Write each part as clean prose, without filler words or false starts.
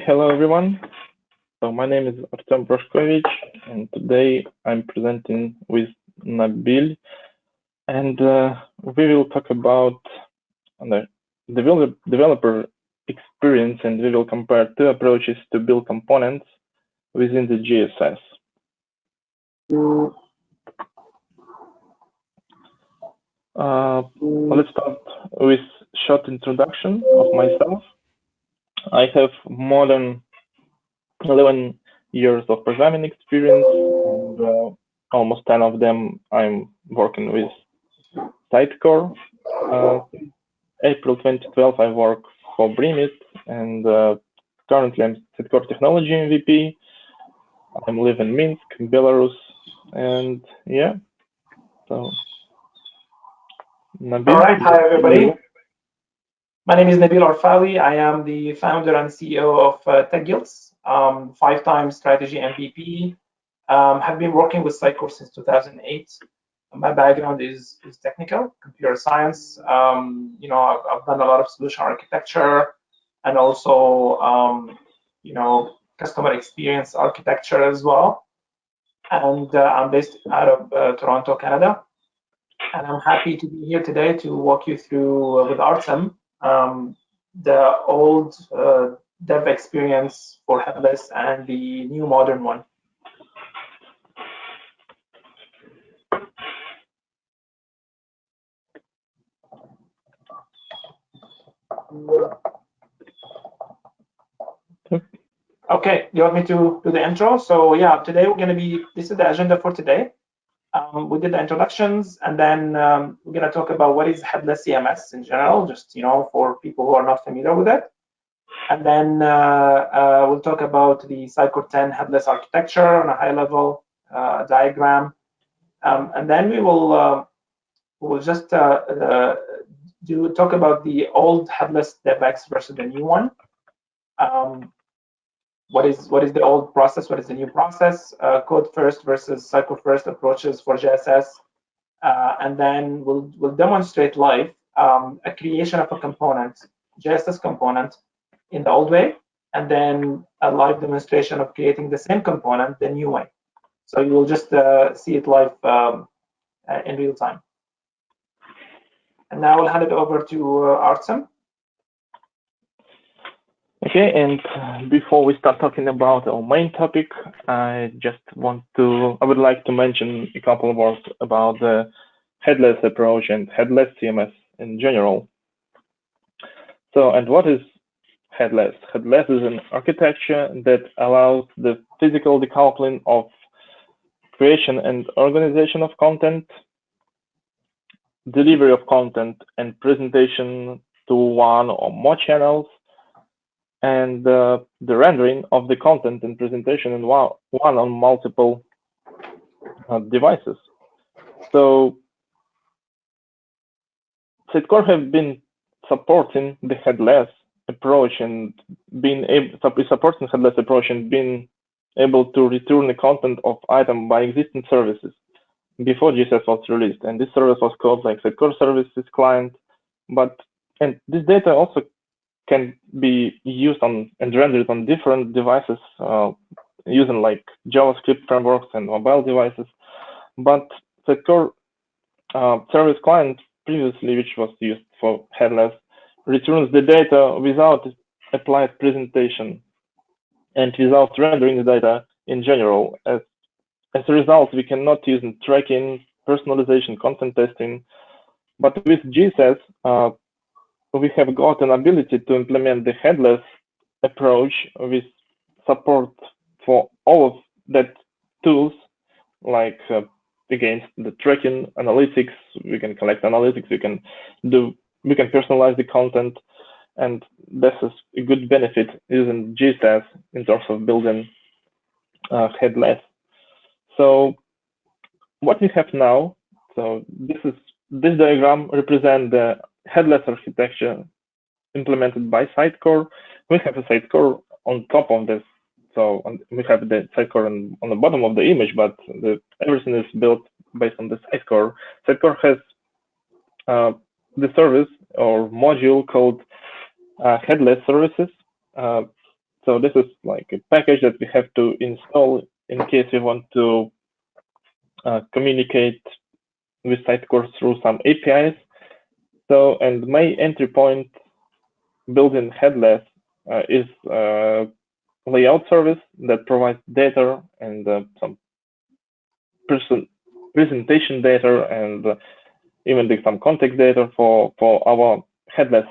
Hello everyone. So my name is Artsem Prashkovich, and today I'm presenting with Nabil, and we will talk about the developer experience, and we will compare two approaches to build components within the GSS. Let's start with short introduction of myself. I have more than 11 years of programming experience, and almost 10 of them I'm working with Sitecore. Since April 2012, I work for Brimit, and currently I'm Sitecore Technology MVP. I'm live in Minsk, Belarus, and yeah, so All Nabil, right, hi everybody. My name is Nabil Orfali. I am the founder and CEO of Tech Guilds, five-time strategy MVP. Have been working with Sitecore since 2008. My background is technical, computer science. I've done a lot of solution architecture and also, customer experience architecture as well. And I'm based out of Toronto, Canada. And I'm happy to be here today to walk you through with Artsem the old dev experience for Headless and the new modern one. Okay, you want me to do the intro? So yeah, today this is the agenda for today. We did the introductions, and then we're going to talk about what is headless CMS in general, just for people who are not familiar with it. And then we'll talk about the Sitecore 10 headless architecture on a high level diagram. And then we'll just talk about the old headless DevX versus the new one. What is the old process? What is the new process? Code first versus Sitecore first approaches for JSS. And then we'll demonstrate live a creation of a component, JSS component, in the old way, and then a live demonstration of creating the same component the new way. So you will just see it live in real time. And now I'll hand it over to Artsem. Okay, and before we start talking about our main topic, I would like to mention a couple of words about the headless approach and headless CMS in general. So, and what is headless? Headless is an architecture that allows the physical decoupling of creation and organization of content, delivery of content, and presentation to one or more channels, and the rendering of the content and presentation in one on multiple devices. So Sitecore have been supporting the headless approach and being able to return the content of item by existing services before GSS was released. And this service was called like Sitecore Services Client. And this data also can be used on and rendered on different devices using like JavaScript frameworks and mobile devices. But the core service client previously, which was used for headless, returns the data without applied presentation and without rendering the data in general. As a result, we cannot use tracking, personalization, content testing. But with GSS, we have got an ability to implement the headless approach with support for all of that tools, like against the tracking, analytics. We can collect analytics. We can personalize the content, and this is a good benefit using GSS in terms of building headless. So what we have now, so this diagram represents the headless architecture implemented by Sitecore. We have a Sitecore on top of this. So we have the Sitecore on the bottom of the image, but everything is built based on the Sitecore. Sitecore has the service or module called headless services. So So this is like a package that we have to install in case we want to communicate with Sitecore through some APIs. So, and my entry point built-in headless is a layout service that provides data and some presentation data and even some context data for our headless,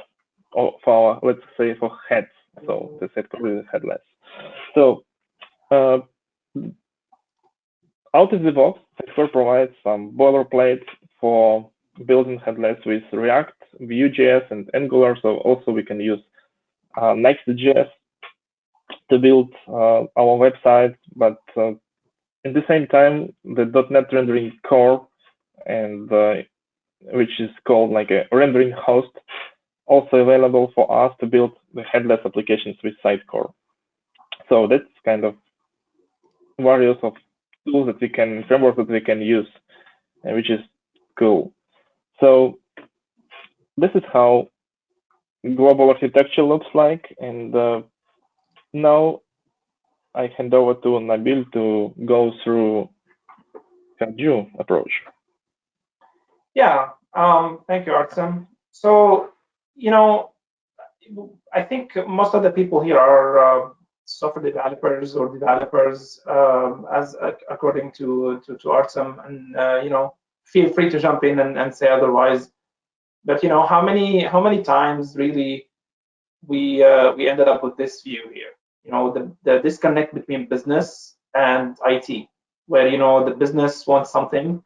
or for our, let's say, for heads. So the Sitecore is headless. So out of the box, Sitecore provides some boilerplate for building headless with React, Vue.js, and Angular. So also we can use Next.js to build our website, but at the same time, the .NET rendering core, and which is called like a rendering host, also available for us to build the headless applications with Sitecore. So that's kind of various of tools that we can, frameworks that we can use, which is cool. So this is how global architecture looks like, and now I hand over to Nabil to go through Caju approach. Yeah, thank you, Artsem. So, you know, I think most of the people here are software developers or developers, as according to Artsem, and you know, feel free to jump in and say otherwise. But you know, how many times really we ended up with this view here? You know, the disconnect between business and IT, where you know the business wants something,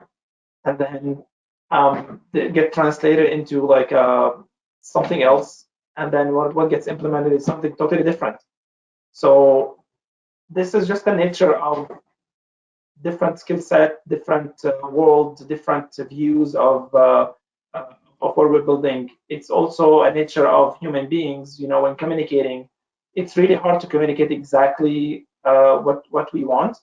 and then they get translated into like something else, and then what gets implemented is something totally different. So this is just the nature of different skill set, different world, different views of what we're building. It's also a nature of human beings. You know, when communicating, it's really hard to communicate exactly what we want,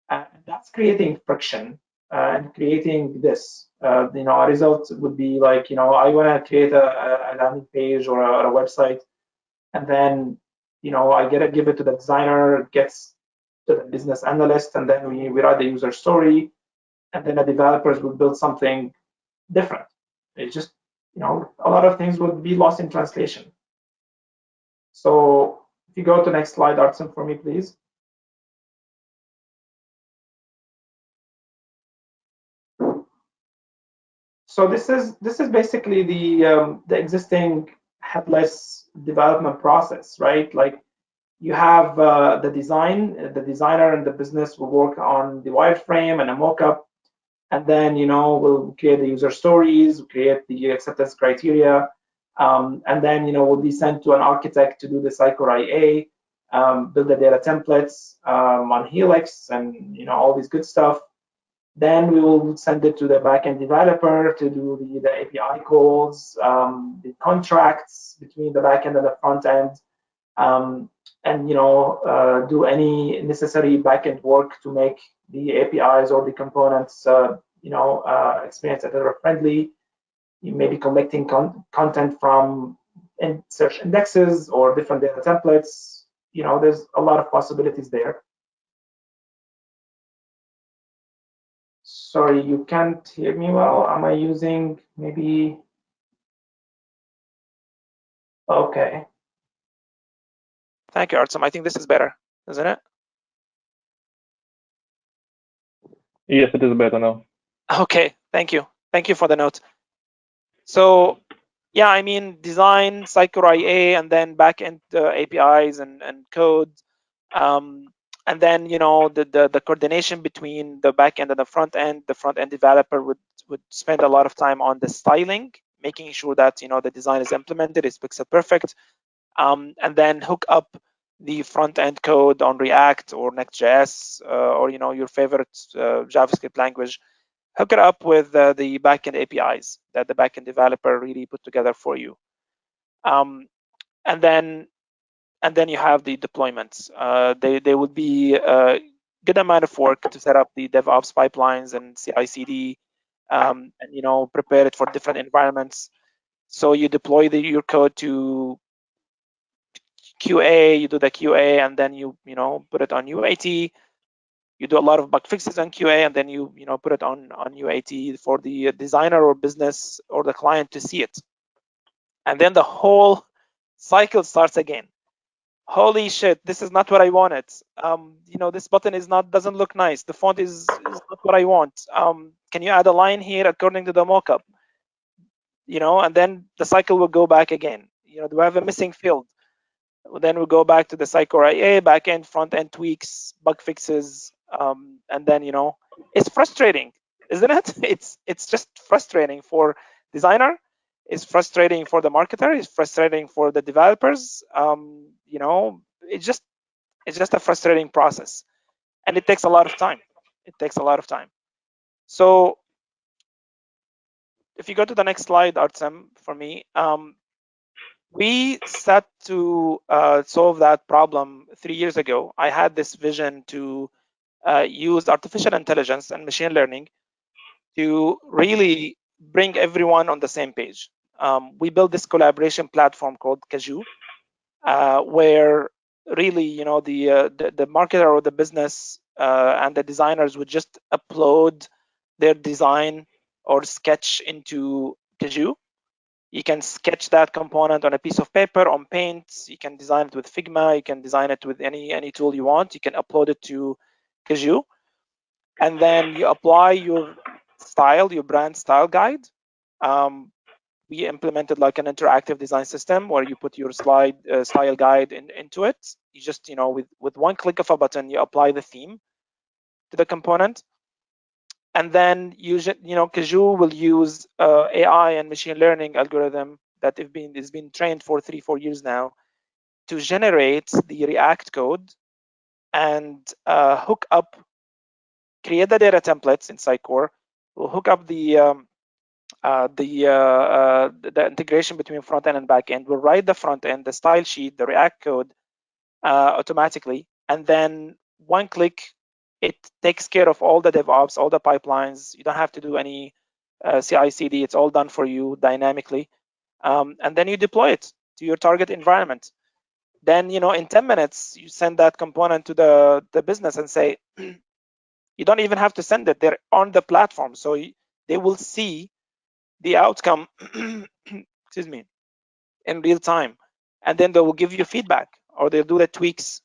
and that's creating friction and creating this. You know, a result would be like, you know, I want to create a landing page or a website, and then, you know, I give it to the designer, it gets to the business analyst, and then we write the user story, and then the developers will build something different. It's just, you know, a lot of things would be lost in translation. So if you go to next slide, Artsem, for me, please. So this is basically the existing headless development process, right? Like you have the designer and the business will work on the wireframe and a mockup, and then, you know, we'll create the user stories, create the acceptance criteria, and then, you know, will be sent to an architect to do the Sitecore IA, build the data templates on Helix, and you know, all this good stuff. Then we will send it to the backend developer to do the API calls, the contracts between the backend and the front end, and you know, do any necessary backend work to make the APIs or the components, you know, experience editor friendly. You may be collecting content from search indexes or different data templates. You know, there's a lot of possibilities there. Sorry, you can't hear me well. Am I using maybe? Okay. Thank you, Artsem. I think this is better, isn't it? Yes, it is better now. Okay, thank you. Thank you for the note. So yeah, I mean, design, Sitecore IA, and then backend APIs and code. And then, you know, the coordination between the backend and the front end developer would spend a lot of time on the styling, making sure that, you know, the design is implemented, it's pixel perfect, and then hook up the front end code on React or Next.js, or, you know, your favorite JavaScript language. Hook it up with the backend APIs that the backend developer really put together for you. And then you have the deployments. They would be a good amount of work to set up the DevOps pipelines and CI/CD, and, you know, prepare it for different environments. So you deploy your code to QA, you do the QA, and then you put it on UAT. You do a lot of bug fixes on QA, and then you put it on UAT for the designer or business or the client to see it. And then the whole cycle starts again. Holy shit, this is not what I wanted. This button doesn't look nice. The font is not what I want. Can you add a line here according to the mockup? And then the cycle will go back again. Do I have a missing field? Then we'll go back to the Sitecore IA, back-end, front-end tweaks, bug fixes, and then it's frustrating, isn't it? It's just frustrating for designer. It's frustrating for the marketer. It's frustrating for the developers. It's just a frustrating process, and it takes a lot of time. So if you go to the next slide, Artsem, for me, we set to solve that problem 3 years ago. I had this vision to use artificial intelligence and machine learning to really bring everyone on the same page. We built this collaboration platform called Caju, where really, the marketer or the business and the designers would just upload their design or sketch into Caju. You can sketch that component on a piece of paper, on Paint. You can design it with Figma. You can design it with any tool you want. You can upload it to Caju, and then you apply your style, your brand style guide. We implemented like an interactive design system where you put your style guide into it. You just, with one click of a button, you apply the theme to the component. And then Caju will use AI and machine learning algorithm that has been trained for 3-4 years now to generate the React code and hook up, create the data templates in Sitecore. We'll hook up the integration between front end and back end. We'll write the front end, the style sheet, the React code automatically, and then one click, it takes care of all the DevOps, all the pipelines. You don't have to do any CI/CD. It's all done for you dynamically, and then you deploy it to your target environment. Then in 10 minutes, you send that component to the business and say, you don't even have to send it. They're on the platform, so they will see the outcome excuse me, in real time, and then they will give you feedback, or they'll do the tweaks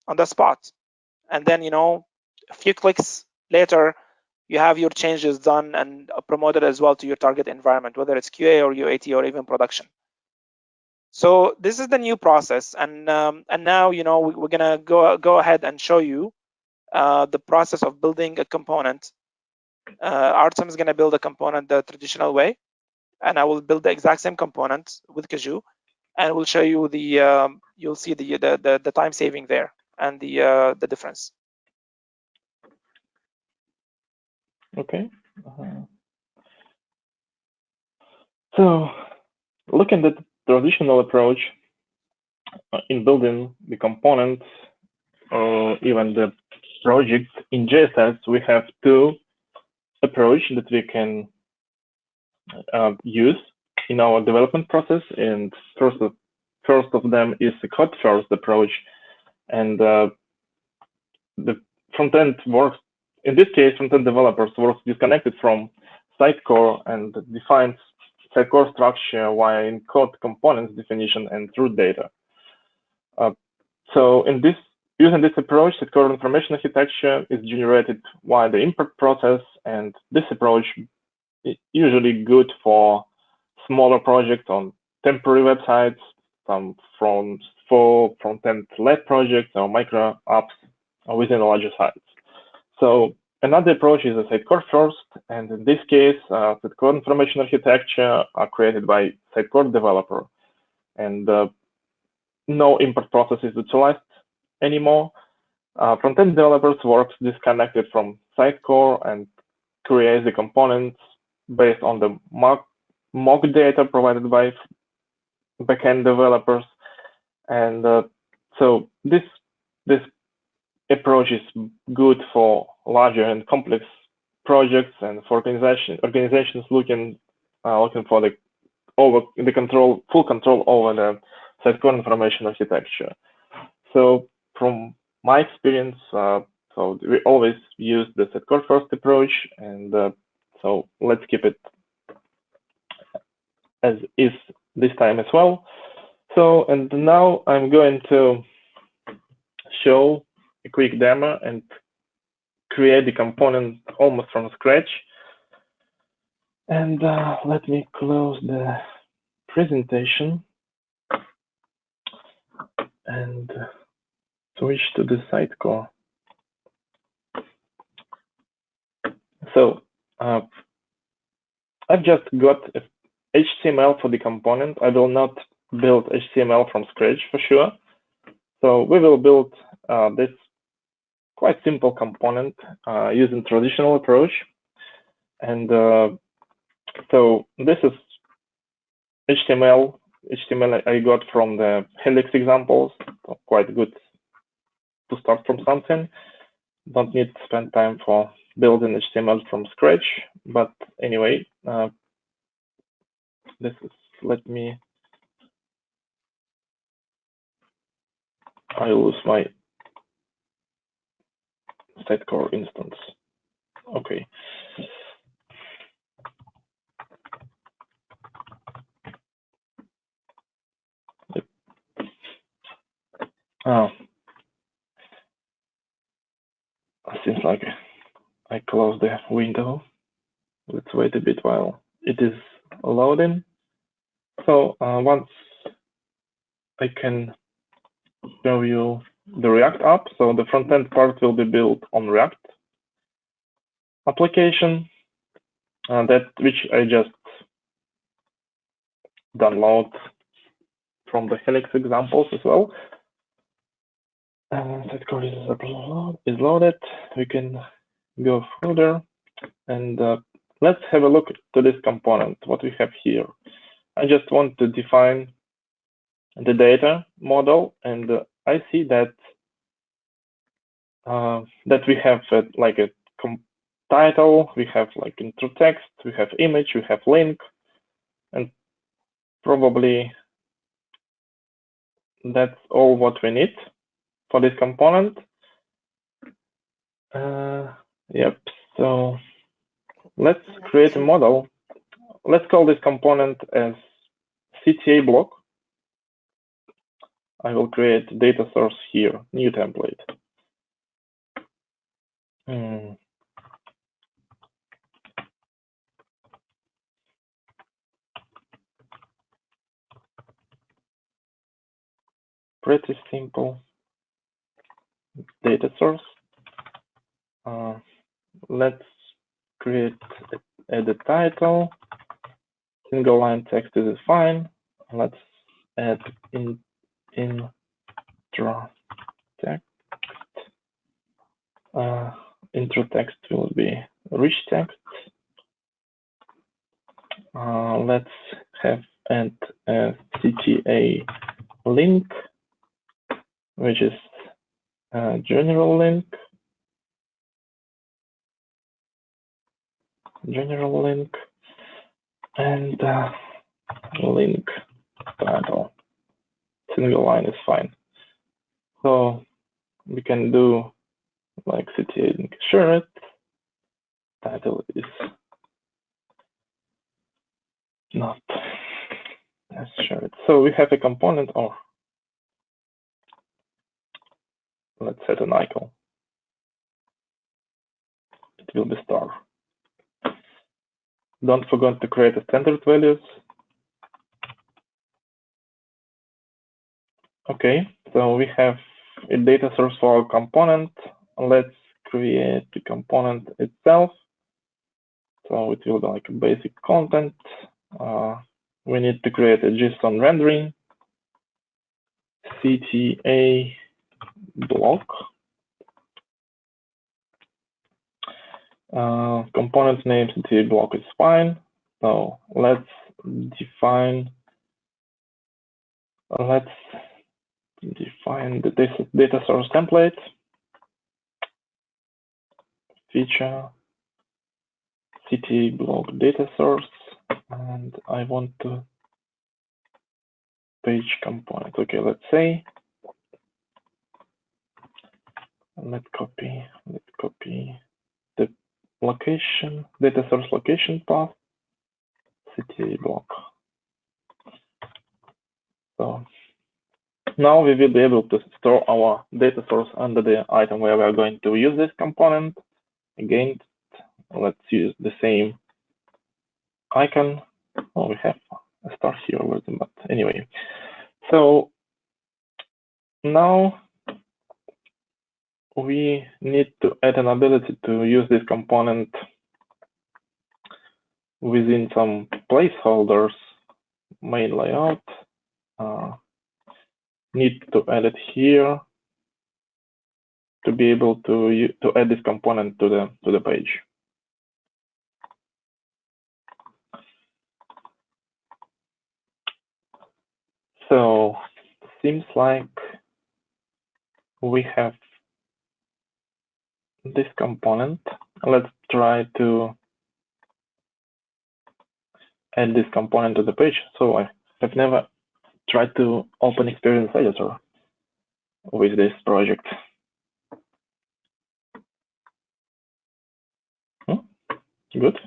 on the spot. And then a few clicks later, you have your changes done and promoted as well to your target environment, whether it's QA or UAT or even production. So this is the new process, and now we're gonna go ahead and show you the process of building a component. Artsem is gonna build a component the traditional way, and I will build the exact same component with Caju, and we'll show you you'll see the time saving there and the difference. Okay. So looking at the traditional approach in building the components or even the project in JSS, we have two approaches that we can use in our development process. And first of them is the code first approach, and the front end works. In this case, front end developers work disconnected from Sitecore and defines Sitecore structure via encode components definition and root data. So using this approach, Sitecore information architecture is generated via the import process, and this approach is usually good for smaller projects on temporary websites, for front-end led projects or micro apps within larger sites. So another approach is a Sitecore first, and in this case, Sitecore information architecture are created by Sitecore developer, and no import process is utilized anymore. Front-end developers work disconnected from Sitecore and create the components based on the mock data provided by backend developers, and so this approach is good for larger and complex projects and for organizations looking for full control over the Sitecore information architecture. So from my experience, so we always use the Sitecore first approach, and so let's keep it as is this time as well. So, and now I'm going to show a quick demo and create the component almost from scratch. And let me close the presentation and switch to the Sitecore. So I've just got HTML for the component. I will not build HTML from scratch for sure. So we will build this quite simple component using traditional approach. And so this is HTML I got from the Helix examples. So quite good to start from something. Don't need to spend time for building HTML from scratch. But anyway, this is, let me, I lose my Sitecore instance. Okay. Oh, seems like I closed the window. Let's wait a bit while it is loading. So once I can show you the React app, so the front-end part will be built on React application, which I just download from the Helix examples as well. Sitecore is loaded. We can go further and let's have a look to this component, what we have here. I just want to define the data model, and I see that that we have like a title, we have like intro text, we have image, we have link, and probably that's all what we need for this component. Yep, so let's create a model. Let's call this component as CTA block. I will create data source here, new template. Pretty simple data source. Let's create add a title. Single line text is fine. Let's add intro text. Intro text will be rich text. Let's add a CTA link, which is a general link. And link title. Single line is fine. So we can do like CTA link shirt. Title is not as shirt. So we have a component, or let's set an icon. It will be star. Don't forget to create a standard values. Okay, so we have a data source for our component. Let's create the component itself. So it will be like a basic content. We need to create a JSON rendering, CTA block. Component name CTA block is fine. So let's define the data source template. Feature CTA block data source, and I want to page component. Okay, let's say, let's copy the location, data source location path, CTA block. So now we will be able to store our data source under the item where we are going to use this component. Again, let's use the same icon. Oh, we have a star here already, but anyway. So now we need to add an ability to use this component within some placeholders. Main layout. Need to add it here to be able to add this component to the page. So seems like we have this component. Let's try to add this component to the page. So I have never tried to open Experience Editor with this project. Good.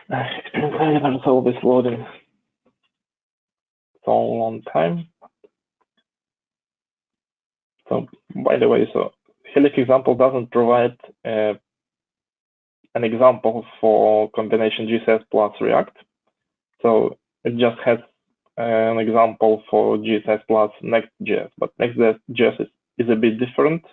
Experience Editor is always loading. It's all on time. So by the way, so Helix example doesn't provide an example for combination GCS plus React. So it just has an example for GCS plus Next.js, but Next.js is a bit different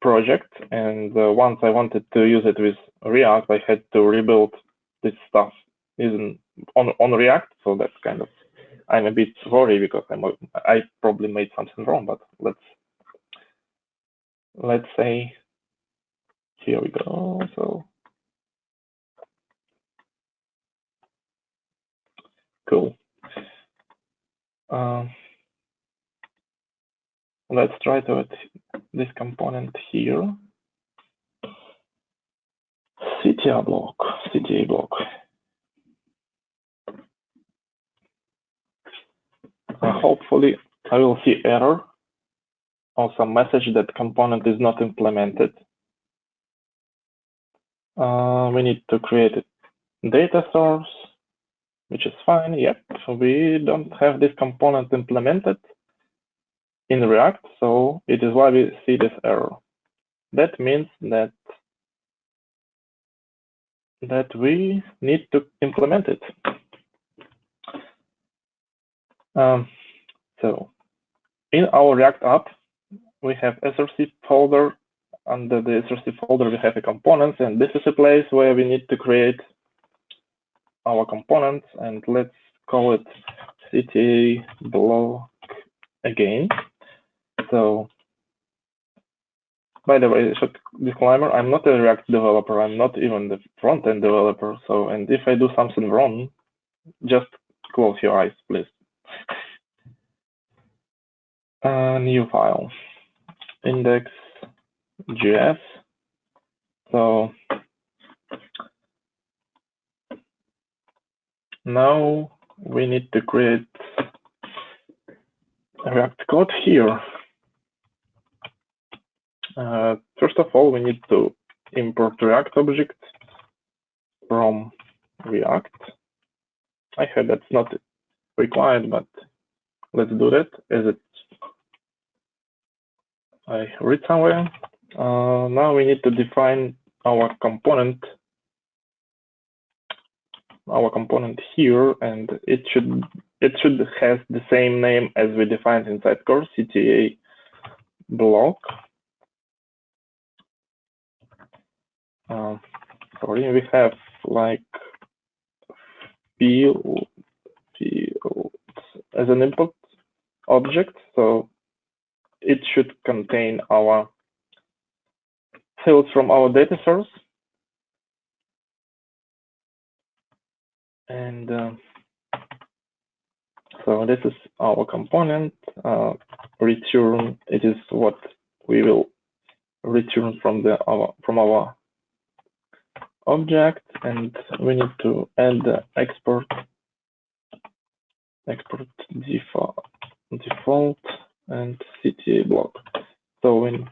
project. And once I wanted to use it with React, I had to rebuild this stuff on React. So that's kind of, I'm a bit worried because I probably made something wrong, but let's say, here we go. So cool. Let's try to add this component here. CTA block. Hopefully, I will see error or some message that component is not implemented. We need to create a data source, which is fine. Yep, we don't have this component implemented in React, so it is why we see this error. That means that we need to implement it. So in our React app, we have src folder. Under the src folder, we have a components, and this is a place where we need to create our components, and let's call it CTA block again. So, by the way, disclaimer, I'm not a React developer. I'm not even the front-end developer. So, and if I do something wrong, just close your eyes, please. New file, index.js. So now we need to create React code here. First of all, we need to import React object from React. I heard that's not required, but let's do that as it I read somewhere. Now we need to define our component here, and it should have the same name as we defined in Sitecore, CTA block. Sorry, we have like field as an input object, so it should contain our fields from our data source. And So this is our component. Return, it is what we will return from our object, and we need to add the export default and CTA block. So in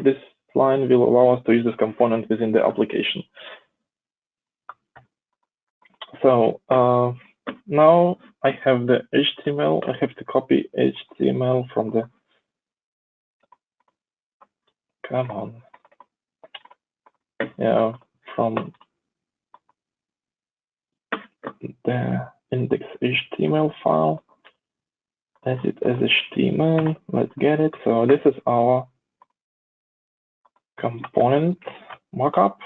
this line will allow us to use this component within the application. So now I have the HTML. I have to copy HTML from the, come on, yeah, from the index HTML file, as it as HTML. Let's get it. So this is our component mockup.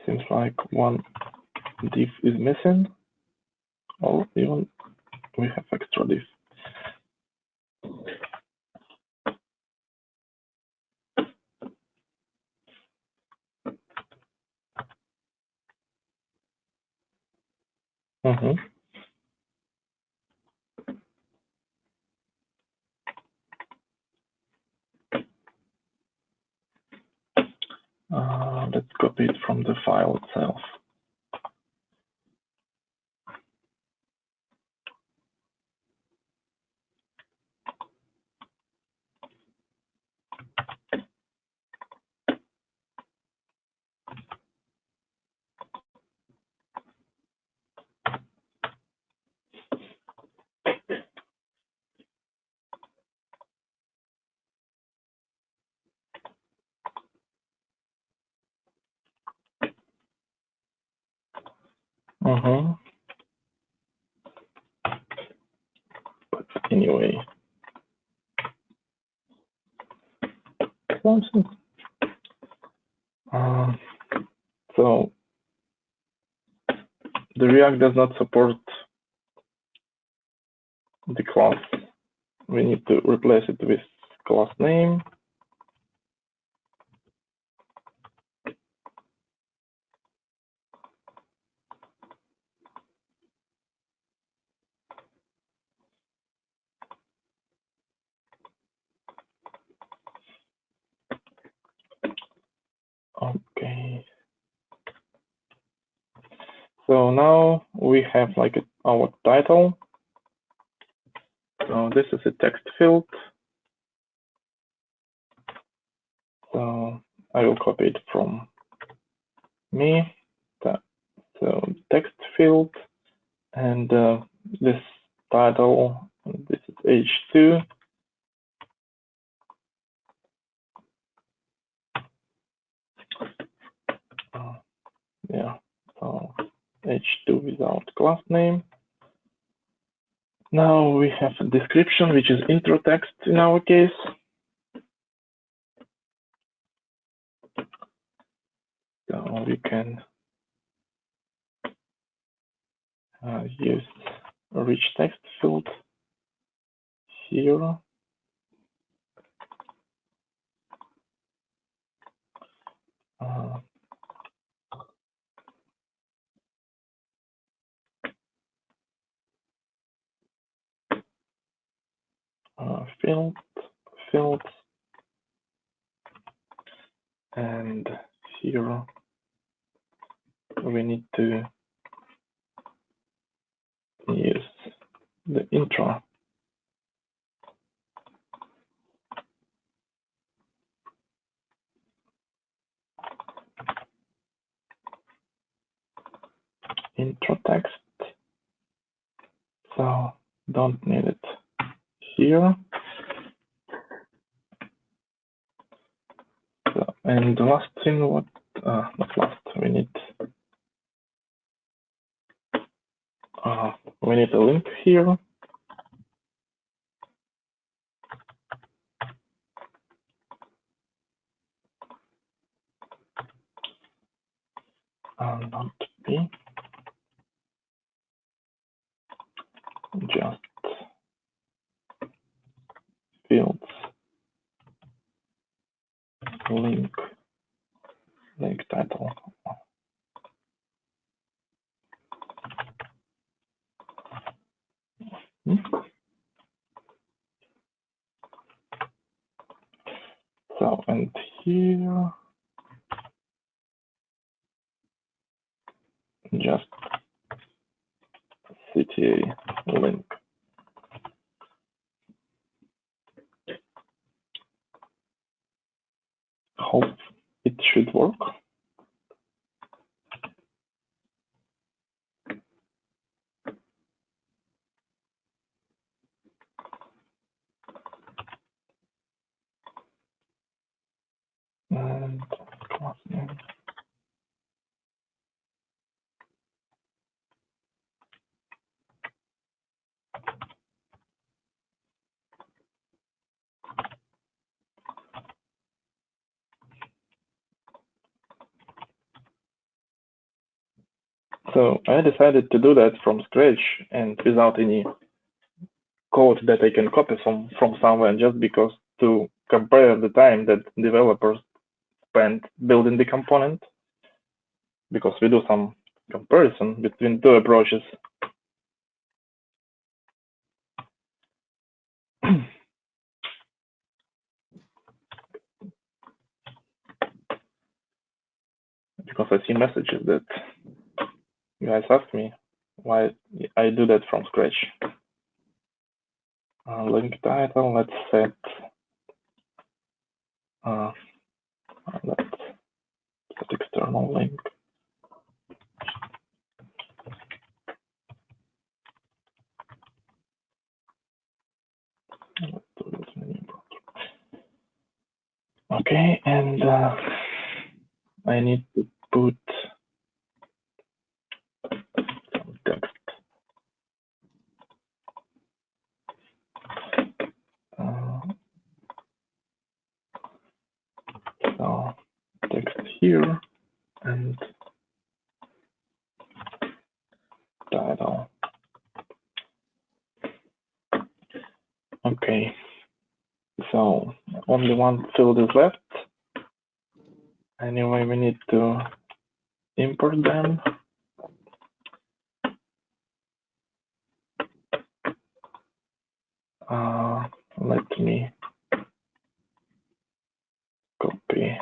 Seems like one div is missing, or even we have extra div. Let's copy it from the file itself. But anyway, so the React does not support the class. We need to replace it with class name. Okay. So now we have like our title. So this is a text field. So I will copy it from me. So text field, and this title, this is H2. Yeah, so H2 without class name. Now we have a description, which is intro text in our case. So we can use a rich text field here. Fields, and here we need to use the intro. Intro text. So don't need it here. So, and the last thing, what not last, we need a link here. Not B, just link title. So, and here, just CTA link. Hope it should work. And class name. So I decided to do that from scratch and without any code that I can copy from somewhere, just because to compare the time that developers spent building the component, because we do some comparison between two approaches. Because I see messages that you guys ask me why I do that from scratch. Link title, let's set external link. Okay, and I need to put some text. So text here and title. Okay, so only one field is left. Anyway, we need to import them. Let me copy.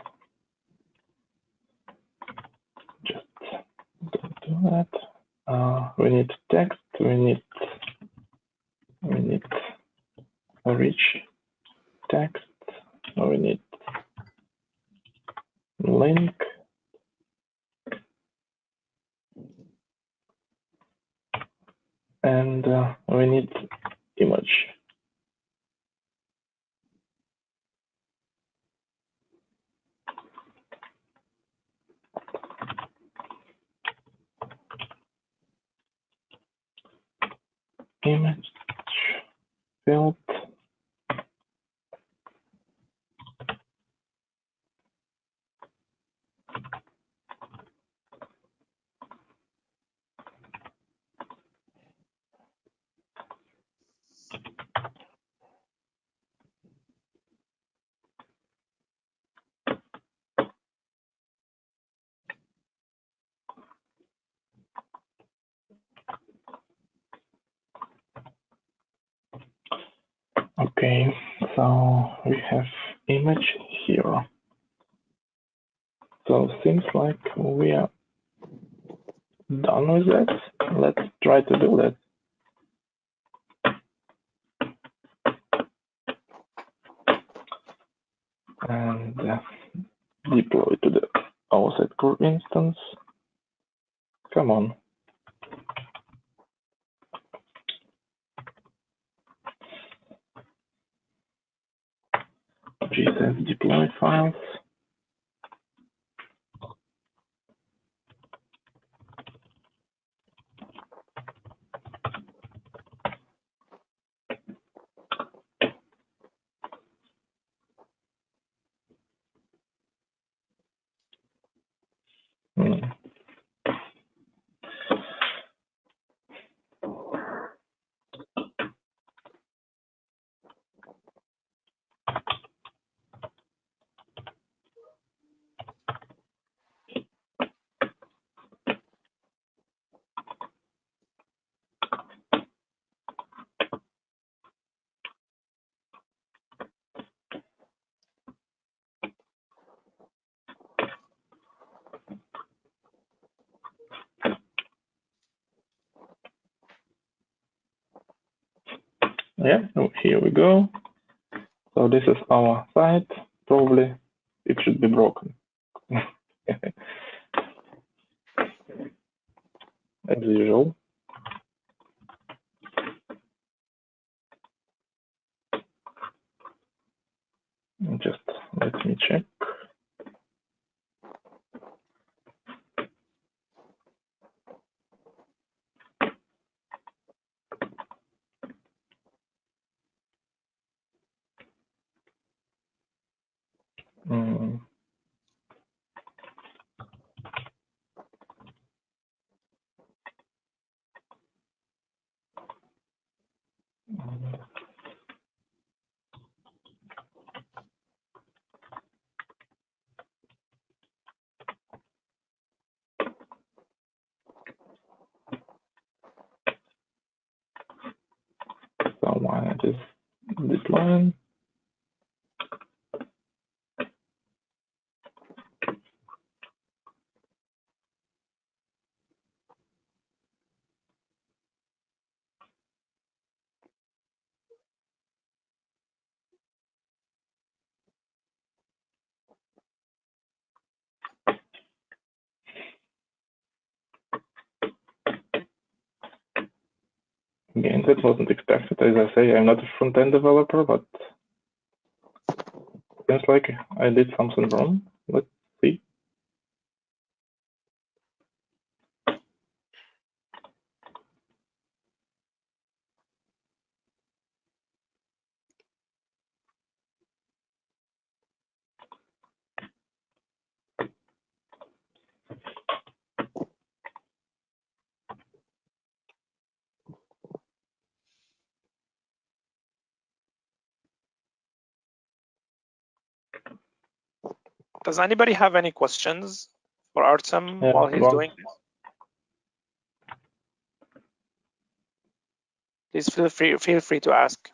Just don't do that. We need text. We need rich text. We need link. And we need image. Image field. Okay, so we have image here. So seems like we are done with that. Let's try to do that. And deploy to the our Sitecore instance. Come on. GSF deploy files. Yeah, here we go. So this is our site. Probably it should be broken. As usual. Just let me check. Someone is this line. Again, that wasn't expected. As I say, I'm not a front-end developer, but seems like I did something wrong. Let's see. Does anybody have any questions for Artsem while he's doing this? Please feel free to ask.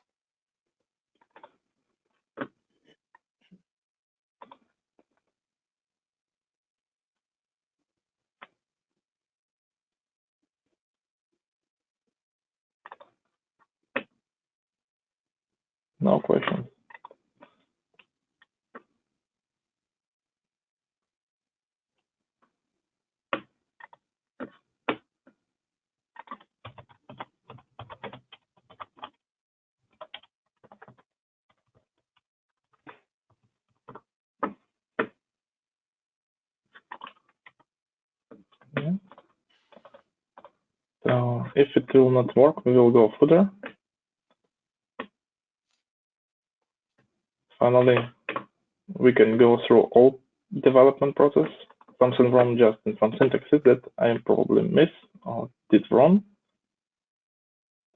No questions. Yeah. So if it will not work, we will go further. Finally, we can go through all development process. Something wrong just in some syntaxes that I probably miss or did wrong.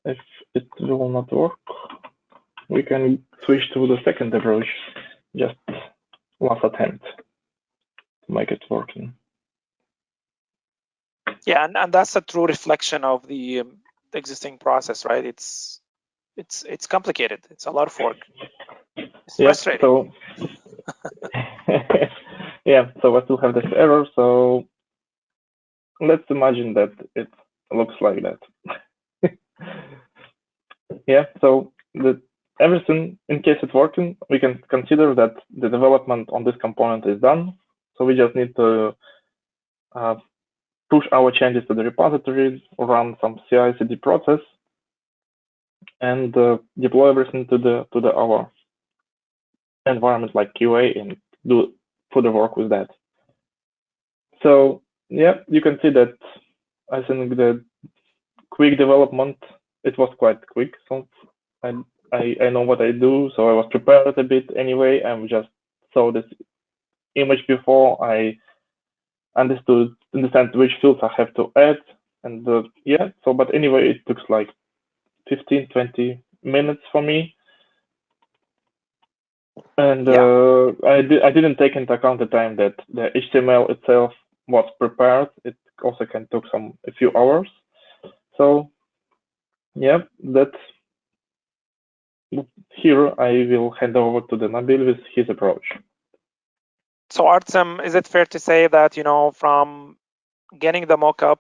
If it will not work, we can switch to the second approach, just last attempt to make it working. Yeah, and that's a true reflection of the existing process, right? It's complicated. It's a lot of work. It's frustrating. So yeah, so I still have this error. So let's imagine that it looks like that. Yeah, so everything, in case it's working, we can consider that the development on this component is done. So we just need to push our changes to the repository, run some CI/CD process, and deploy everything to our environment like QA and do further work with that. So yeah, you can see that I think the quick development, it was quite quick. So I know what I do, so I was prepared a bit anyway. I just saw this image before I understand which fields I have to add, and yeah. So, but anyway, it took like 15-20 minutes for me, and I didn't take into account the time that the HTML itself was prepared. It also can take a few hours. So yeah, that's here I will hand over to the Nabil with his approach. So Artsem, is it fair to say that, you know, from getting the mockup,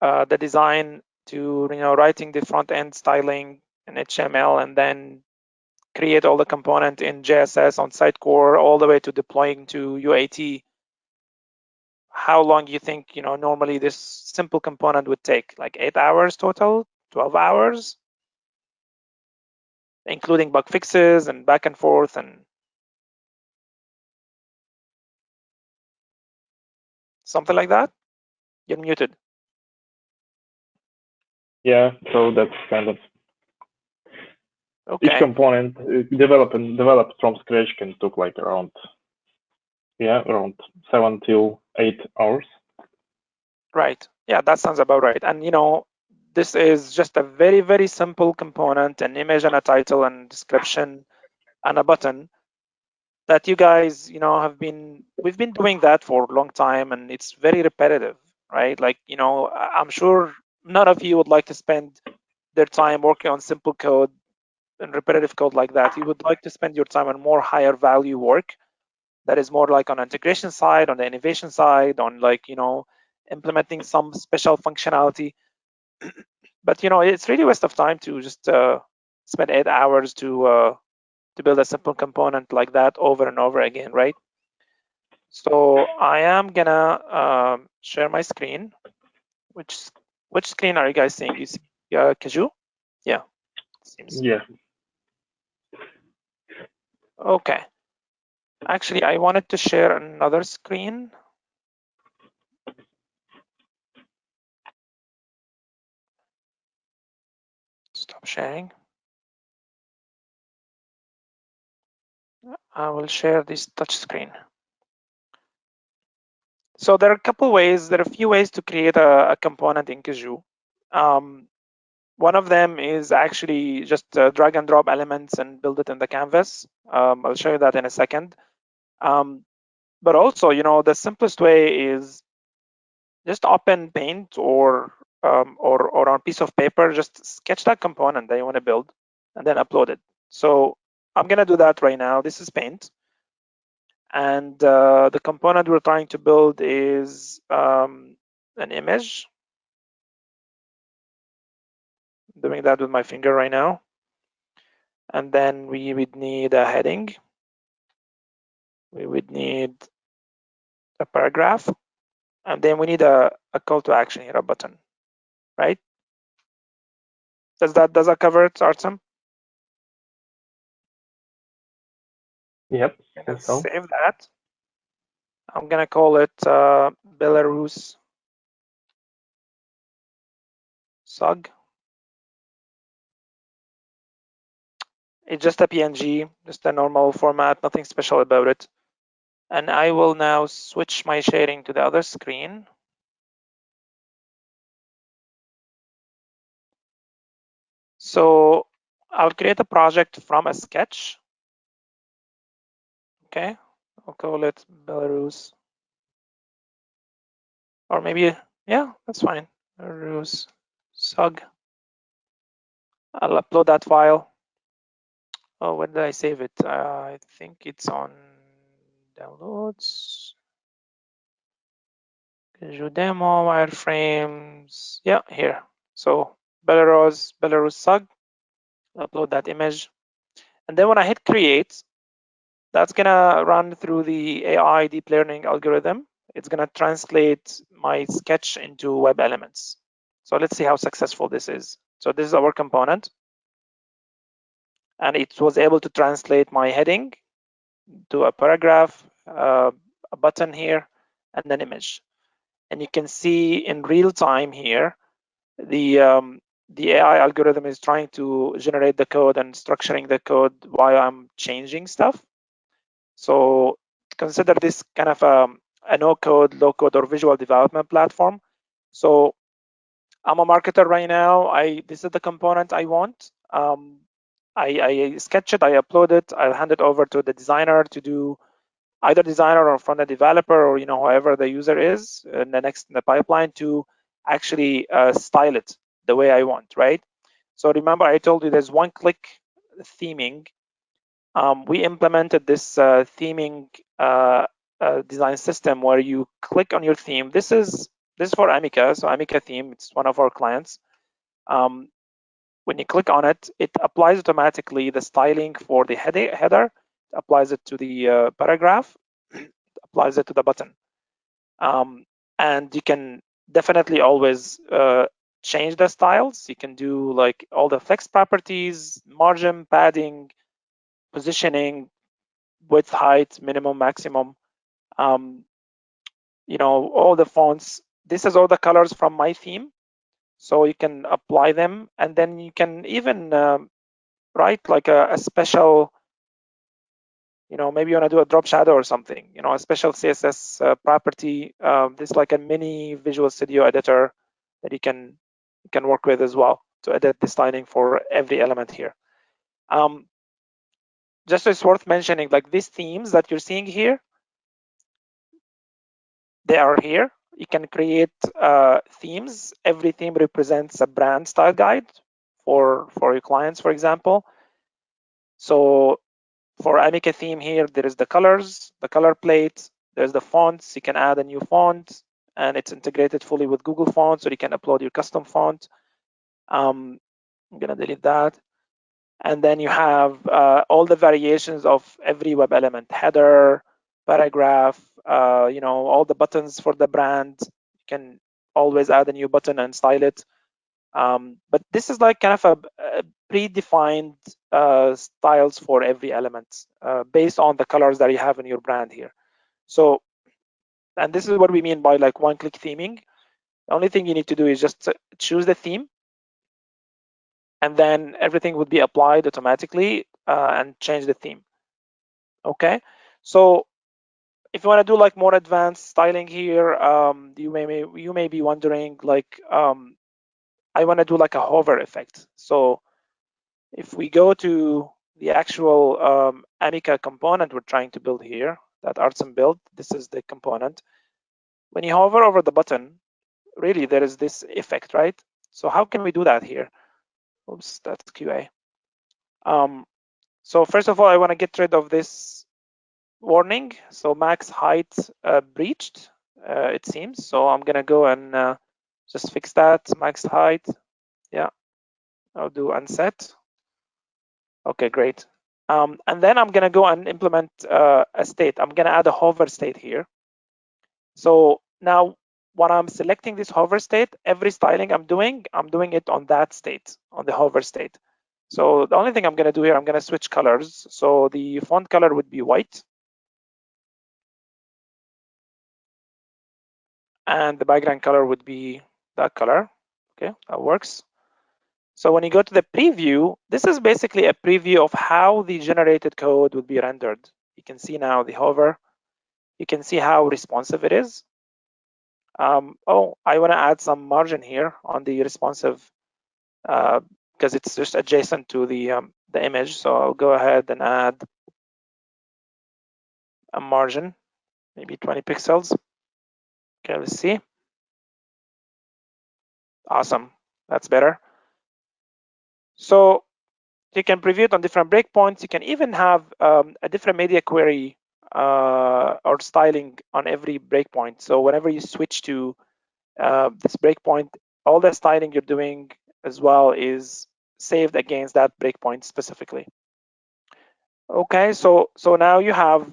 the design, to, you know, writing the front end styling, in HTML and then create all the component in JSS on Sitecore all the way to deploying to UAT, how long do you think, normally this simple component would take? Like 8 hours total, 12 hours, including bug fixes and back and forth and something like that? You're muted. Yeah, so that's kind of Okay. each component developed from scratch can took like around 7 till 8 hours. Right. Yeah, that sounds about right. And this is just a very, very simple component, an image and a title and description and a button that you guys, we've been doing that for a long time, and it's very repetitive, right? Like, I'm sure none of you would like to spend their time working on simple code and repetitive code like that. You would like to spend your time on more higher value work that is more like on integration side, on the innovation side, on like, implementing some special functionality. But it's really a waste of time to just spend 8 hours to build a simple component like that over and over again, right? So I am gonna share my screen. Which screen are you guys seeing? You see Caju? Yeah. Seems. Yeah. Okay. Actually, I wanted to share another screen. Stop sharing. I will share this touch screen. So there are a couple ways, there are a few ways to create a component in Caju. One of them is actually just drag and drop elements and build it in the canvas. I'll show you that in a second. But also, the simplest way is just open Paint or on a piece of paper, just sketch that component that you want to build and then upload it. So I'm gonna do that right now. This is Paint. And the component we're trying to build is an image. I'm doing that with my finger right now. And then we would need a heading. We would need a paragraph. And then we need a call to action here, a button, right? Does that cover it, Artsem? Yep. So. Save that. I'm gonna call it Belarus SUG. It's just a PNG, just a normal format, nothing special about it. And I will now switch my shading to the other screen. So I'll create a project from a sketch. Okay, I'll call it Belarus. Or maybe, yeah, that's fine. Belarus SUG. I'll upload that file. Oh, when did I save it? I think it's on downloads. Caju demo, wireframes. Yeah, here. So Belarus SUG. Upload that image. And then when I hit create, that's gonna run through the AI deep learning algorithm. It's gonna translate my sketch into web elements. So let's see how successful this is. So this is our component. And it was able to translate my heading to a paragraph, a button here, and an image. And you can see in real time here, the AI algorithm is trying to generate the code and structuring the code while I'm changing stuff. So consider this kind of a no-code, low-code, or visual development platform. So I'm a marketer right now. This is the component I want. I sketch it, I upload it, I'll hand it over to the designer to do either designer or front-end developer, or whoever the user is in the pipeline to actually style it the way I want, right? So remember, I told you there's one-click theming. We implemented this theming design system where you click on your theme. This is for Amica, so Amica theme. It's one of our clients. when you click on it, it applies automatically the styling for the header, applies it to the paragraph, applies it to the button. And you can definitely always change the styles. You can do like all the flex properties, margin, padding, positioning, width, height, minimum, maximum, you know, all the fonts. This is all the colors from my theme. So you can apply them, and then you can even write like a special, you know, maybe you want to do a drop shadow or something, you know, a special CSS property. This is like a mini Visual Studio editor that you can work with as well to edit the styling for every element here. Just it's worth mentioning, like these themes that you're seeing here, they are here. You can create themes. Every theme represents a brand style guide for your clients, for example. So for Amica theme here, there is the colors, the color plate, there's the fonts. You can add a new font, and it's integrated fully with Google Fonts, so you can upload your custom font. I'm gonna delete that. And then you have all the variations of every web element, header, paragraph, you know, all the buttons for the brand. You can always add a new button and style it. But this is like kind of a predefined styles for every element based on the colors that you have in your brand here. So, and this is what we mean by like one-click theming. The only thing you need to do is just choose the theme, and then everything would be applied automatically and change the theme. Okay, so if you want to do like more advanced styling here, you may be wondering like, I want to do like a hover effect. So if we go to the actual Amica component we're trying to build here, that Artsem built, this is the component. When you hover over the button, really there is this effect, right? So how can we do that here? Oops, that's QA. So first of all, I want to get rid of this warning. So max height breached, it seems. So I'm gonna go and just fix that, max height. Yeah, I'll do unset. Okay, great. And then I'm gonna go and implement a state. I'm gonna add a hover state here. So now when I'm selecting this hover state, every styling I'm doing it on that state, on the hover state. So the only thing I'm gonna do here, I'm gonna switch colors. So the font color would be white. And the background color would be that color. Okay, that works. So when you go to the preview, this is basically a preview of how the generated code would be rendered. You can see now the hover. You can see how responsive it is. Oh, I want to add some margin here on the responsive because it's just adjacent to the image. So I'll go ahead and add a margin, maybe 20 pixels. Okay, let's see. Awesome, that's better. So you can preview it on different breakpoints. You can even have a different media query or styling on every breakpoint. So whenever you switch to this breakpoint, all the styling you're doing as well is saved against that breakpoint specifically. Okay, so now you have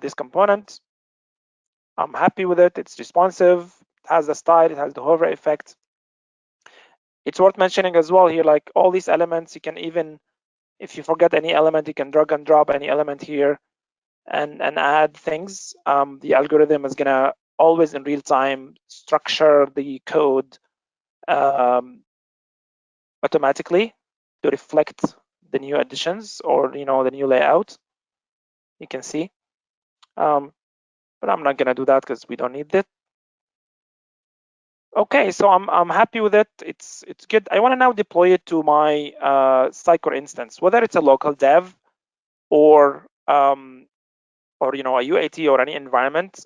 this component. I'm happy with it. It's responsive. It has the style. It has the hover effect. It's worth mentioning as well here, like all these elements, you can even, if you forget any element, you can drag and drop any element here and add things. The algorithm is gonna always in real time structure the code automatically to reflect the new additions or the new layout. You can see, but I'm not gonna do that because we don't need it. Okay, so I'm happy with it. It's good. I want to now deploy it to my Sitecore instance, whether it's a local dev or a UAT or any environment.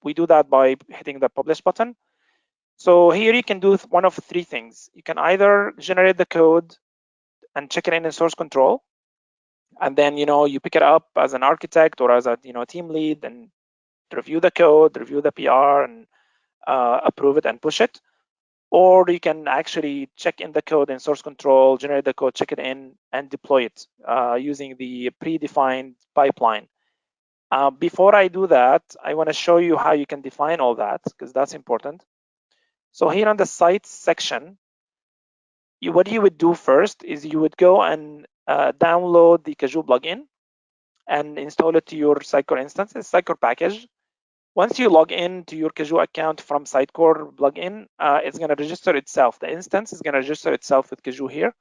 We do that by hitting the publish button. So here you can do one of three things. You can either generate the code and check it in source control, and then you pick it up as an architect or as a team lead and review the code, review the PR, and approve it and push it. or you can actually check in the code in source control, generate the code, check it in, and deploy it using the predefined pipeline. Before I do that, I want to show you how you can define all that, because that's important. So here on the sites section, what you would do first is you would go and download the Caju plugin and install it to your Sitecore instance, it's Sitecore package. Once you log in to your Caju account from Sitecore plugin, it's going to register itself. The instance is going to register itself with Caju here.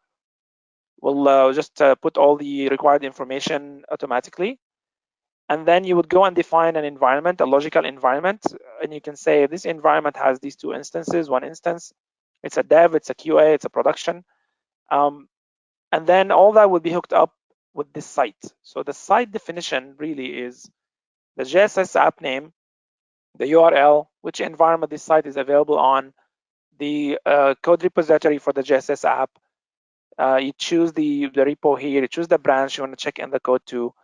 We'll just put all the required information automatically. And then you would go and define an environment, a logical environment. And you can say this environment has these two instances. One instance, it's a dev, it's a QA, it's a production. And then all that will be hooked up with this site. So the site definition really is the JSS app name, the URL, which environment this site is available on, the code repository for the JSS app. You choose the repo here, you choose the branch you want to check in the code to,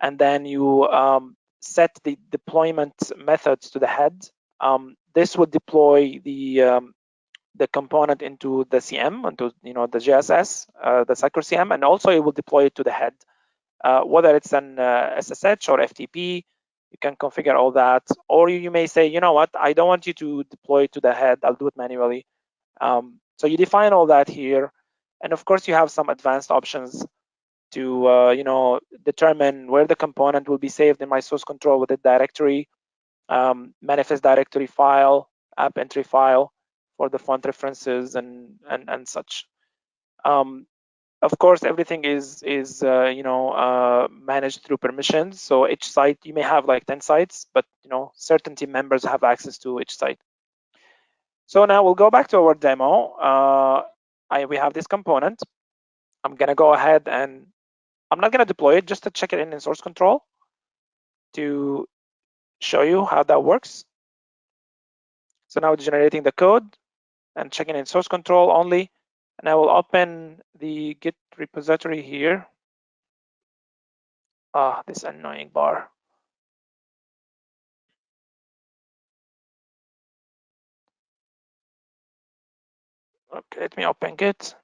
and then you set the deployment methods to the head. This would deploy the component into the CM, into the JSS, the Sitecore CM, and also it will deploy it to the head. Whether it's an SSH or FTP, you can configure all that. Or you may say, you know what, I don't want you to deploy it to the head, I'll do it manually. So you define all that here. And of course, you have some advanced options to determine where the component will be saved in my source control with a directory, manifest directory file, app entry file for the font references and such. Of course, everything is managed through permissions. So each site, you may have like 10 sites, but certain team members have access to each site. So now we'll go back to our demo. We have this component. I'm gonna go ahead and I'm not gonna deploy it, just to check it in source control to show you how that works. So now it's generating the code and checking in source control only. And I will open the Git repository here. This annoying bar. Okay, let me open Git.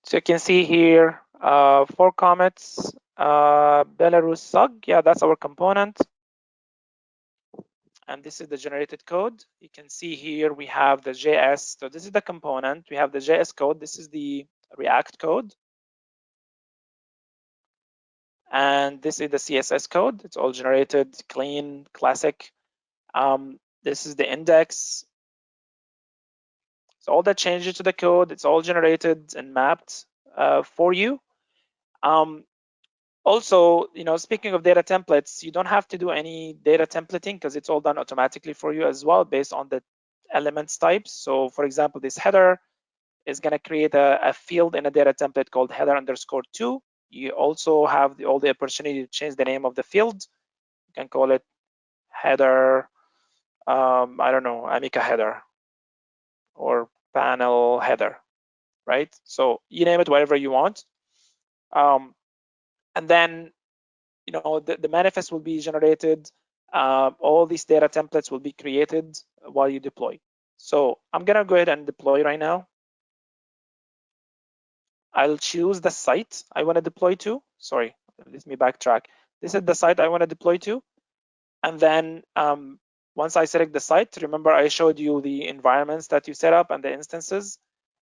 So you can see here 4 commits. Belarus SUG, yeah, that's our component. And this is the generated code. You can see here we have the JS. So this is the component. We have the JS code. This is the React code. And this is the CSS code. It's all generated, clean, classic. This is the index. So all that changes to the code, it's all generated and mapped for you. Also, speaking of data templates, you don't have to do any data templating because it's all done automatically for you as well based on the elements types. So for example, this header is going to create a field in a data template called header_2. You also have all the opportunity to change the name of the field. You can call it header, I don't know, Amica header or panel header, right? So you name it whatever you want. And then, the manifest will be generated. All these data templates will be created while you deploy. So I'm gonna go ahead and deploy right now. I'll choose the site I want to deploy to. Sorry, let me backtrack. This is the site I want to deploy to. And then once I select the site, remember I showed you the environments that you set up and the instances.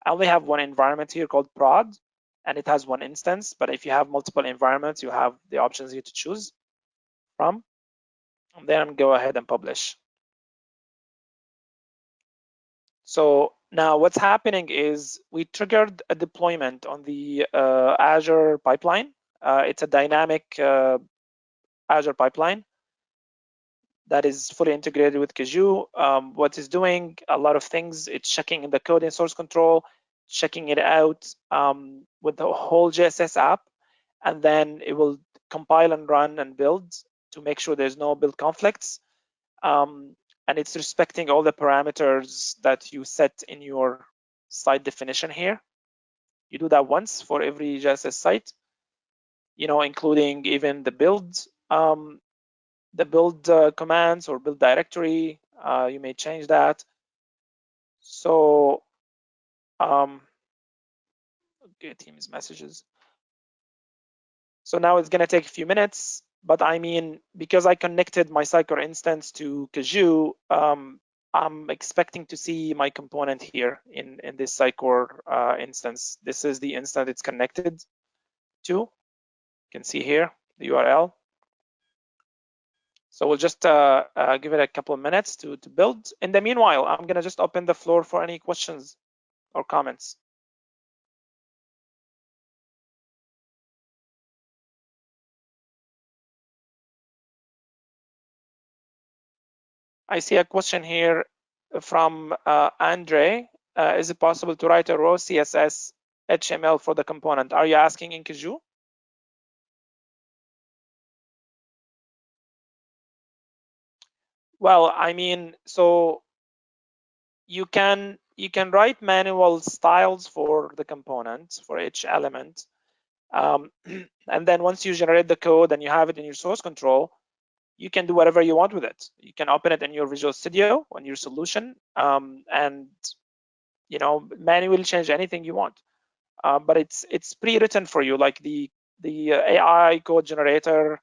I only have one environment here called prod, and it has one instance. But if you have multiple environments, you have the options here to choose from. And then go ahead and publish. So now what's happening is we triggered a deployment on the Azure pipeline. It's a dynamic Azure pipeline that is fully integrated with Caju. What it's doing, a lot of things. It's checking in the code in source control, checking it out with the whole JSS app, and then it will compile and run and build to make sure there's no build conflicts. And it's respecting all the parameters that you set in your site definition here. You do that once for every JSS site, including even the build the build commands or build directory. You may change that. So okay, Teams messages. So now it's going to take a few minutes, but I mean, because I connected my Sitecore instance to Caju, I'm expecting to see my component here in this Sitecore instance. This is the instance it's connected to. You can see here the URL. So we'll just give it a couple of minutes to build. In the meanwhile, I'm going to just open the floor for any questions or comments. I see a question here from Andre. Is it possible to write a raw CSS HTML for the component? Are you asking in Caju? Well, I mean, so you can write manual styles for the component for each element, and then once you generate the code and you have it in your source control, you can do whatever you want with it. You can open it in your Visual Studio on your solution, and manually change anything you want. But it's pre-written for you, like the AI code generator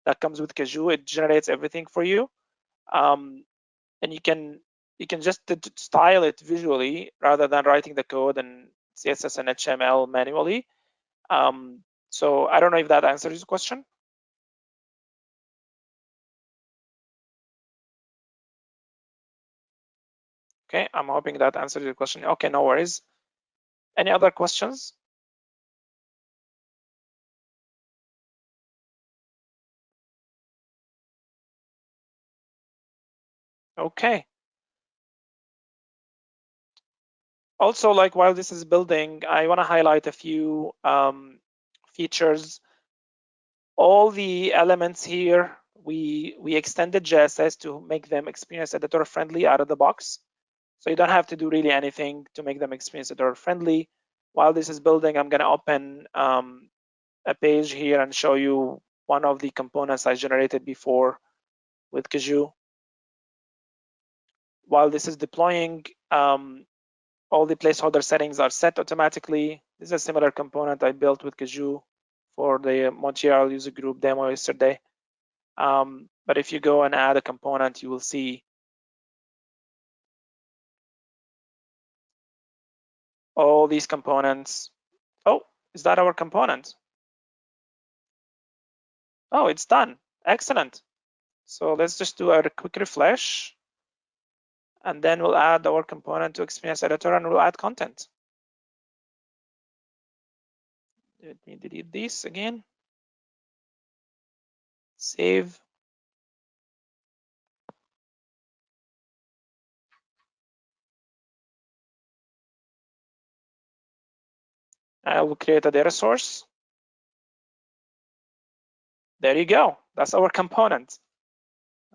that comes with Caju. It generates everything for you, and you can just style it visually rather than writing the code and CSS and HTML manually. So I don't know if that answers your question. Okay, I'm hoping that answers your question. Okay, no worries. Any other questions? Okay. Also, like while this is building, I want to highlight a few features. All the elements here, we extended JSS to make them experience editor friendly out of the box. So you don't have to do really anything to make them experience editor friendly. While this is building, I'm going to open a page here and show you one of the components I generated before with Caju. While this is deploying, all the placeholder settings are set automatically. This is a similar component I built with Caju for the Montreal user group demo yesterday. But if you go and add a component, you will see all these components. Oh, is that our component? Oh, it's done. Excellent. So let's just do a quick refresh. And then we'll add our component to Experience Editor and we'll add content. Let me delete this again. Save. I will create a data source. There you go. That's our component.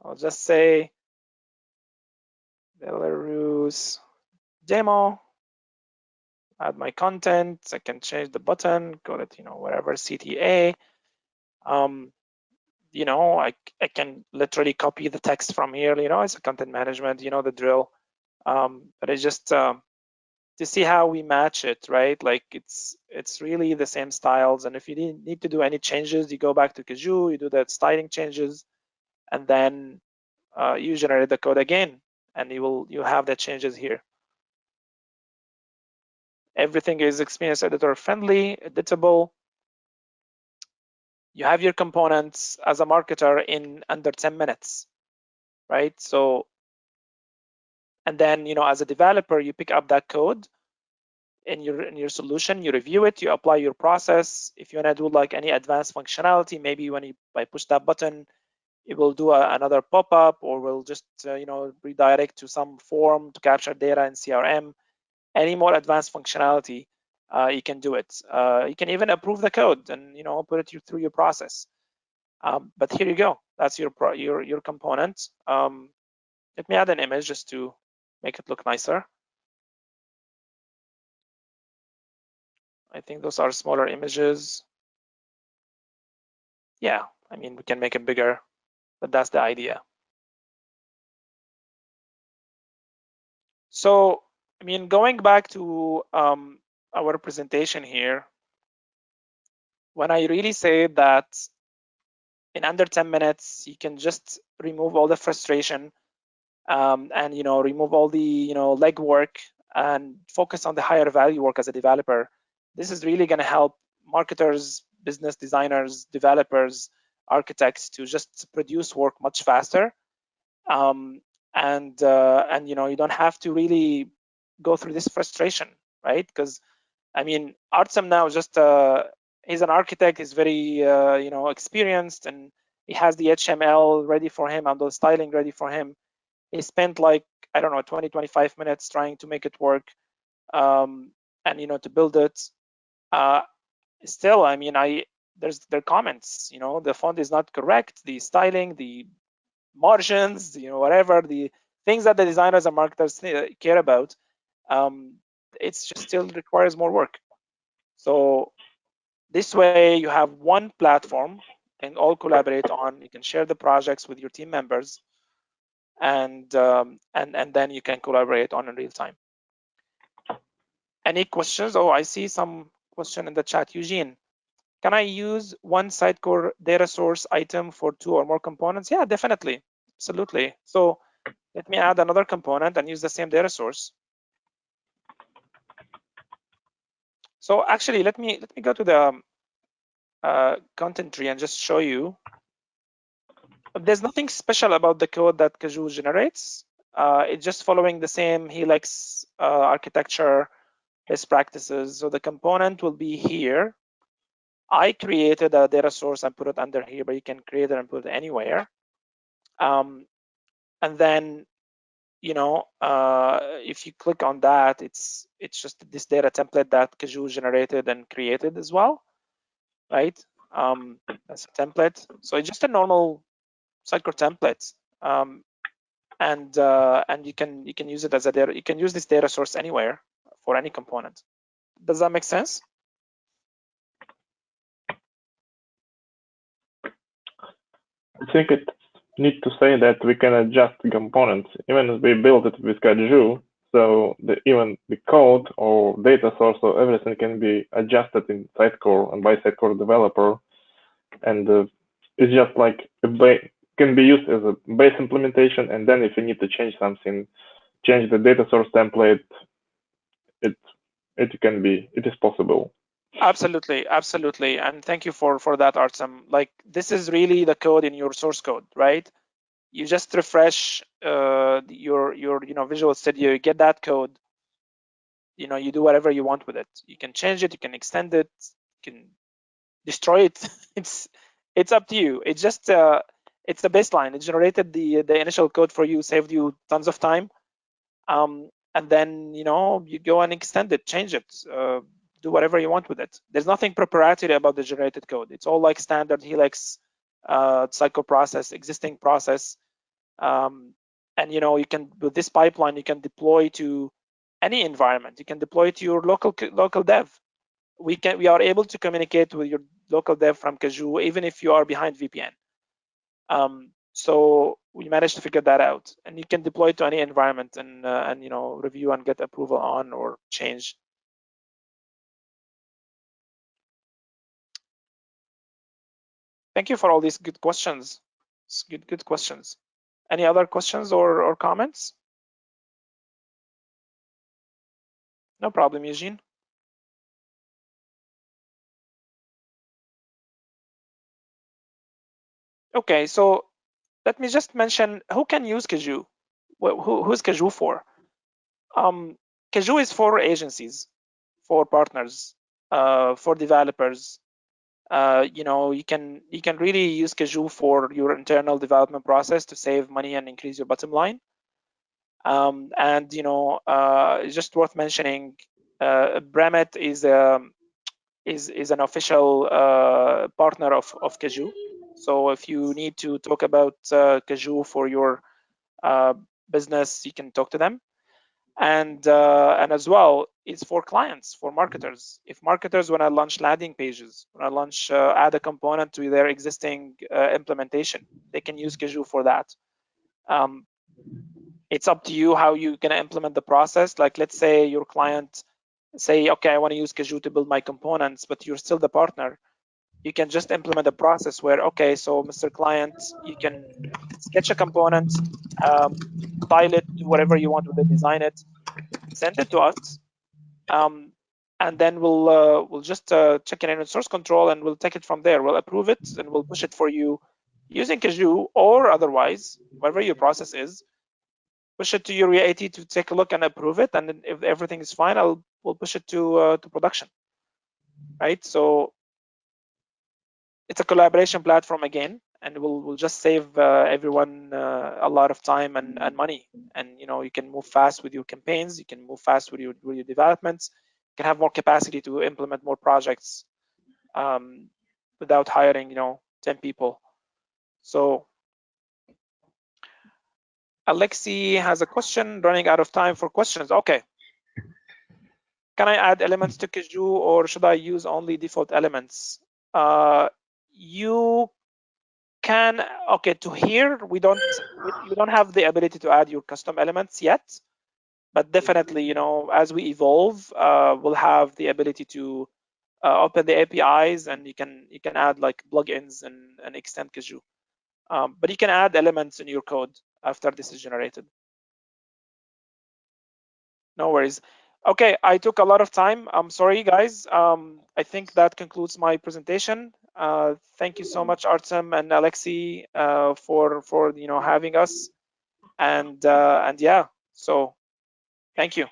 I'll just say Belarus demo. Add my content. I can change the button, call it, whatever, CTA. I can literally copy the text from here. It's a content management. The drill. But it's just to see how we match it, right? Like it's really the same styles. And if you need to do any changes, you go back to Caju, you do the styling changes, and then you generate the code again, and you have the changes here. Everything is Experience Editor friendly, editable. You have your components as a marketer in under 10 minutes, right? So, and then as a developer, you pick up that code in your solution, you review it, you apply your process. If you want to do like any advanced functionality, maybe when I push that button, it will do another pop-up, or will just redirect to some form to capture data in CRM. Any more advanced functionality, you can do it. You can even approve the code and put it through your process. But here you go. That's your component. Let me add an image just to make it look nicer. I think those are smaller images. Yeah, I mean, we can make it bigger. but that's the idea. So, I mean, going back to our presentation here, when I really say that in under 10 minutes, you can just remove all the frustration and remove all the legwork and focus on the higher value work as a developer. This is really going to help marketers, business designers, developers, architects to just produce work much faster. And you don't have to really go through this frustration, right? Because I mean, Artsem now just he's an architect. He's very experienced, and he has the HTML ready for him and the styling ready for him. He spent like, I don't know, 20, 25 minutes trying to make it work, and to build it. Still, I mean, there are comments. The font is not correct, the styling, the margins, whatever the things that the designers and marketers care about. It's just still requires more work. So this way, you have one platform and all collaborate on. You can share the projects with your team members, and then you can collaborate on in real time. Any questions? Oh, I see some question in the chat. Eugene, can I use one Sitecore data source item for 2 or more components? Yeah, definitely, absolutely. So let me add another component and use the same data source. So actually, let me go to the content tree and just show you. There's nothing special about the code that Caju generates. It's just following the same Helix architecture best practices. So the component will be here. I created a data source and put it under here, but you can create it and put it anywhere. And then, if you click on that, it's just this data template that Caju generated and created as well, right? That's a template. So it's just a normal Sitecore template. And you can use it as a data. You can use this data source anywhere for any component. Does that make sense? I think it needs to say that we can adjust components even if we build it with Caju. So even the code or data source or everything can be adjusted in Sitecore and by Sitecore developer, and it's just like can be used as a base implementation. And then if you need to change something, change the data source template, it is possible. Absolutely, absolutely, and thank you for that, Artsem. Like, this is really the code in your source code, right? You just refresh your Visual Studio, you get that code. You do whatever you want with it. You can change it, you can extend it, you can destroy it. It's up to you. It's just it's the baseline. It generated the initial code for you, saved you tons of time. And then you go and extend it, change it, do whatever you want with it. There's nothing proprietary about the generated code. It's all like standard Helix Sitecore process, existing process. And you can, with this pipeline, you can deploy to any environment. You can deploy to your local dev. We are able to communicate with your local dev from Caju even if you are behind VPN. So we managed to figure that out, and you can deploy to any environment and review and get approval on or change. Thank you for all these good questions. It's good questions. Any other questions or comments? No problem, Eugene. Okay, so let me just mention who can use Caju. Who's Caju for? Caju is for agencies, for partners, for developers. You can really use Caju for your internal development process to save money and increase your bottom line. And it's just worth mentioning, Bremet is an official partner of Caju. So if you need to talk about Caju for your business, you can talk to them. And as well, it's for clients, for marketers. If marketers want to launch landing pages, want to launch, add a component to their existing implementation, they can use Caju for that. It's up to you how you're going to implement the process. Like, let's say your client say, okay, I want to use Caju to build my components, but you're still the partner. You can just implement a process where, okay, so Mr. Client, you can sketch a component, style it, do whatever you want with it, design it, send it to us, and then we'll just check it in source control, and we'll take it from there. We'll approve it, and we'll push it for you using Caju, or otherwise, whatever your process is, push it to your AT to take a look and approve it, and then if everything is fine, we'll push it to production, right? So it's a collaboration platform again, and we'll just save everyone a lot of time and money. And you can move fast with your campaigns, you can move fast with your developments, you can have more capacity to implement more projects without hiring 10 people. So Alexi has a question, running out of time for questions. Okay. Can I add elements to Caju, or should I use only default elements? You can, okay, to here, you don't have the ability to add your custom elements yet, but definitely, as we evolve, we'll have the ability to open the APIs, and you can add like plugins and extend Caju. But you can add elements in your code after this is generated. No worries. Okay, I took a lot of time. I'm sorry, guys. I think that concludes my presentation. Thank you so much, Artsem and Alexi, for having us. And yeah, so thank you.